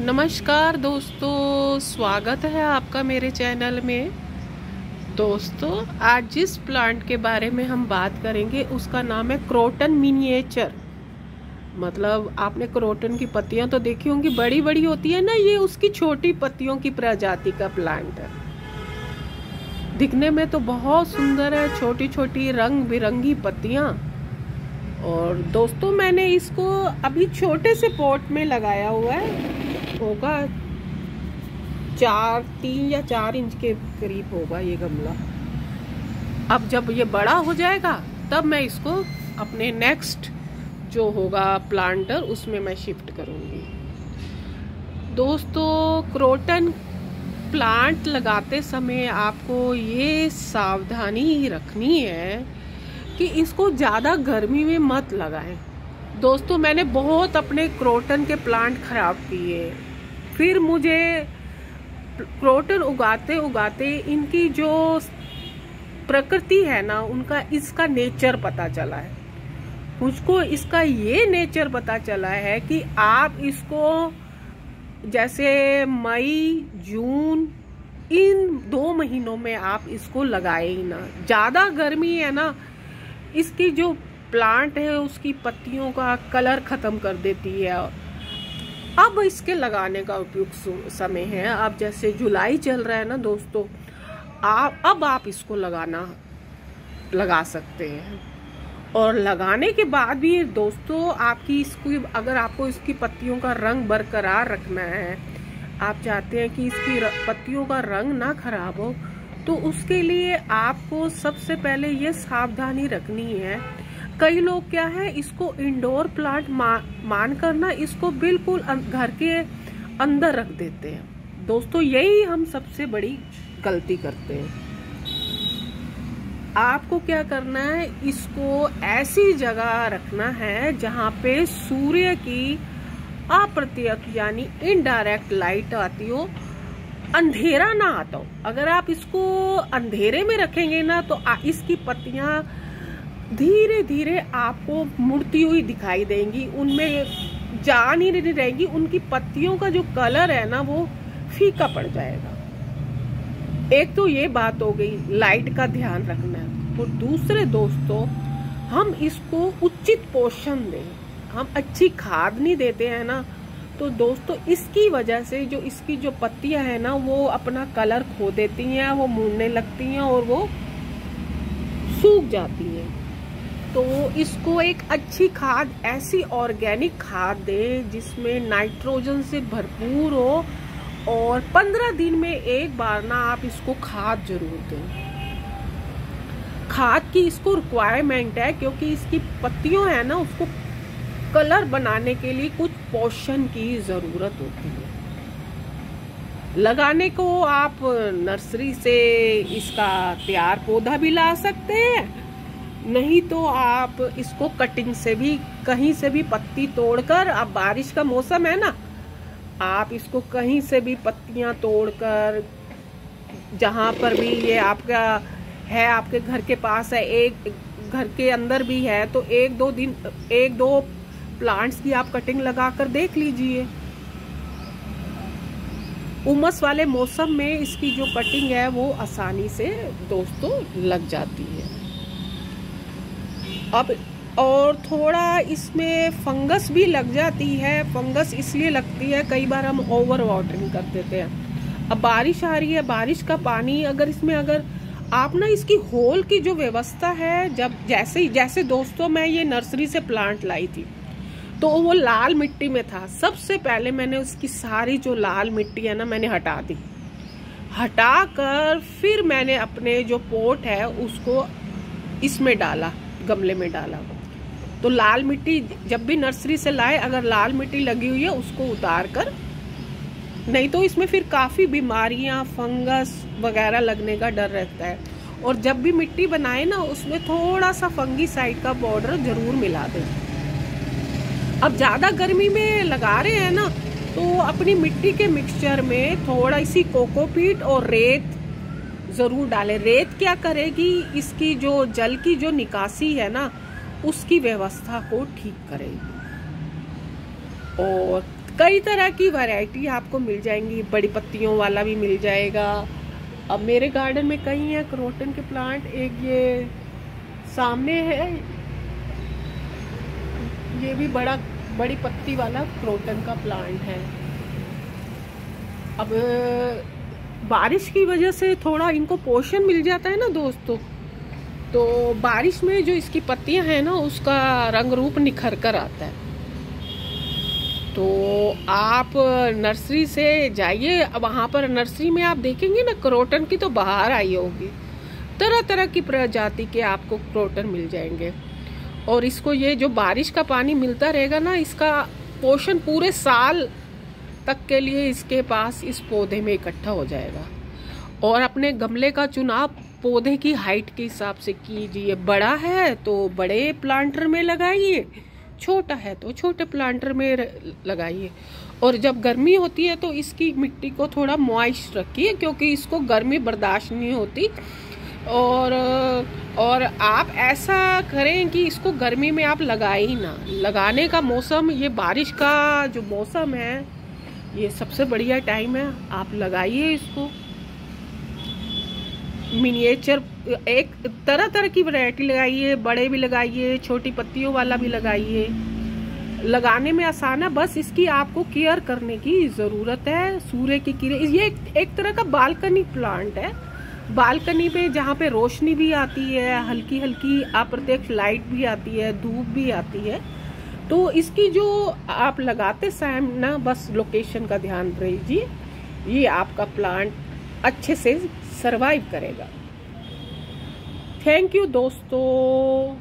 नमस्कार दोस्तों, स्वागत है आपका मेरे चैनल में। दोस्तों, आज जिस प्लांट के बारे में हम बात करेंगे उसका नाम है क्रोटन मिनिएचर। मतलब आपने क्रोटन की पत्तियां तो देखी होंगी, बड़ी बड़ी होती है ना, ये उसकी छोटी पत्तियों की प्रजाति का प्लांट है। दिखने में तो बहुत सुंदर है, छोटी छोटी रंग बिरंगी पत्तियां। और दोस्तों, मैंने इसको अभी छोटे से पॉट में लगाया हुआ है, होगा 3 या 4 इंच के करीब होगा ये गमला। अब जब ये बड़ा हो जाएगा तब मैं इसको अपने नेक्स्ट जो होगा प्लांटर उसमें मैं शिफ्ट करूंगी। दोस्तों, क्रोटन प्लांट लगाते समय आपको ये सावधानी रखनी है कि इसको ज़्यादा गर्मी में मत लगाएं। दोस्तों, मैंने बहुत अपने क्रोटन के प्लांट खराब किए। फिर मुझे क्रोटन उगाते उगाते इनकी जो प्रकृति है ना, उनका इसका नेचर पता चला है। मुझको इसका ये नेचर पता चला है कि आप इसको जैसे मई जून इन 2 महीनों में आप इसको लगाए ही ना। ज़्यादा गर्मी है ना, इसकी जो प्लांट है उसकी पत्तियों का कलर खत्म कर देती है। अब इसके लगाने का उपयुक्त समय है। अब जैसे जुलाई चल रहा है ना दोस्तों, अब आप इसको लगा सकते हैं। और लगाने के बाद भी दोस्तों, आपकी इसको अगर आपको इसकी पत्तियों का रंग बरकरार रखना है, आप चाहते हैं कि इसकी पत्तियों का रंग ना खराब हो, तो उसके लिए आपको सबसे पहले ये सावधानी रखनी है। कई लोग क्या है, इसको इंडोर प्लांट मान कर ना इसको बिल्कुल घर के अंदर रख देते हैं। दोस्तों, यही हम सबसे बड़ी गलती करते हैं। आपको क्या करना है, इसको ऐसी जगह रखना है जहाँ पे सूर्य की अप्रत्यक्ष यानी इनडायरेक्ट लाइट आती हो, अंधेरा ना आता हो। अगर आप इसको अंधेरे में रखेंगे ना तो इसकी पत्तियां धीरे धीरे आपको मुड़ती हुई दिखाई देंगी, उनमें जान ही नहीं रहेगी। उनकी पत्तियों का जो कलर है ना वो फीका पड़ जाएगा। एक तो ये बात हो गई, लाइट का ध्यान रखना है। और दूसरे दोस्तों, हम इसको उचित पोषण दें। हम अच्छी खाद नहीं देते हैं ना, तो दोस्तों इसकी वजह से जो इसकी जो पत्तियां है ना वो अपना कलर खो देती हैं, वो मुड़ने लगती हैं और वो सूख जाती हैं। तो इसको एक अच्छी खाद, ऐसी ऑर्गेनिक खाद दें जिसमें नाइट्रोजन से भरपूर हो, और 15 दिन में एक बार ना आप इसको खाद जरूर दें। खाद की इसको रिक्वायरमेंट है क्योंकि इसकी पत्तियों है ना, उसको कलर बनाने के लिए कुछ पोषण की जरूरत होती है। लगाने को आप नर्सरी से इसका तैयार पौधा भी ला सकते हैं, नहीं तो आप इसको कटिंग से भी, कहीं से भी पत्ती तोड़कर, अब बारिश का मौसम है ना, आप इसको कहीं से भी पत्तियां तोड़कर, जहां पर भी ये आपका है, आपके घर के पास है, एक घर के अंदर भी है, तो 1-2 प्लांट्स की आप कटिंग लगाकर देख लीजिए। उमस वाले मौसम में इसकी जो कटिंग है वो आसानी से दोस्तों लग जाती है। अब और थोड़ा इसमें फंगस भी लग जाती है। फंगस इसलिए लगती है, कई बार हम ओवर वाटरिंग कर देते हैं। अब बारिश आ रही है, बारिश का पानी अगर आप ना इसकी होल की जो व्यवस्था है, जैसे दोस्तों मैं ये नर्सरी से प्लांट लाई थी तो वो लाल मिट्टी में था। सबसे पहले मैंने उसकी सारी जो लाल मिट्टी है ना मैंने हटा दी। हटाकर फिर मैंने अपने जो पोट है उसको इसमें डाला, गमले में डाला। तो लाल मिट्टी जब भी नर्सरी से लाए, अगर लाल मिट्टी लगी हुई है उसको उतार कर, नहीं तो इसमें फिर काफी बीमारियां, फंगस वगैरह लगने का डर रहता है। और जब भी मिट्टी बनाए ना उसमें थोड़ा सा फंगीसाइड का पाउडर जरूर मिला दें। अब ज्यादा गर्मी में लगा रहे हैं ना, तो अपनी मिट्टी के मिक्सचर में थोड़ा सी कोकोपीट और रेत जरूर डालें। रेत क्या करेगी, इसकी जो जल की जो निकासी है ना उसकी व्यवस्था को ठीक करेगी। और कई तरह की वैरायटी आपको मिल जाएंगी, बड़ी पत्तियों वाला भी मिल जाएगा। अब मेरे गार्डन में कई हैं क्रोटन के प्लांट। एक ये सामने है, ये भी बड़ी पत्ती वाला क्रोटन का प्लांट है। अब बारिश की वजह से थोड़ा इनको पोषण मिल जाता है ना दोस्तों, तो बारिश में जो इसकी पत्तियां हैं ना उसका रंग रूप निखर कर आता है। तो आप नर्सरी से जाइए, वहाँ पर नर्सरी में आप देखेंगे ना क्रोटन की तो बाहर आई होगी, तरह तरह की प्रजाति के आपको क्रोटन मिल जाएंगे। और इसको ये जो बारिश का पानी मिलता रहेगा ना, इसका पोषण पूरे साल तक के लिए इसके पास इस पौधे में इकट्ठा हो जाएगा। और अपने गमले का चुनाव पौधे की हाइट के हिसाब से कीजिए। बड़ा है तो बड़े प्लांटर में लगाइए, छोटा है तो छोटे प्लांटर में लगाइए। और जब गर्मी होती है तो इसकी मिट्टी को थोड़ा मॉइस्ट रखिए, क्योंकि इसको गर्मी बर्दाश्त नहीं होती। और आप ऐसा करें कि इसको गर्मी में आप लगाए ही ना। लगाने का मौसम, ये बारिश का जो मौसम है, ये सबसे बढ़िया टाइम है, आप लगाइए इसको। मिनिएचर एक तरह तरह की वैरायटी लगाइए, बड़े भी लगाइए, छोटी पत्तियों वाला भी लगाइए। लगाने में आसान है, बस इसकी आपको केयर करने की ज़रूरत है। सूर्य की किरण, ये एक तरह का बालकनी प्लांट है। बालकनी पे जहाँ पे रोशनी भी आती है, हल्की हल्की अप्रत्यक्ष लाइट भी आती है, धूप भी आती है, तो इसकी जो आप लगाते समय ना बस लोकेशन का ध्यान रखिए, ये आपका प्लांट अच्छे से सरवाइव करेगा। थैंक यू दोस्तों।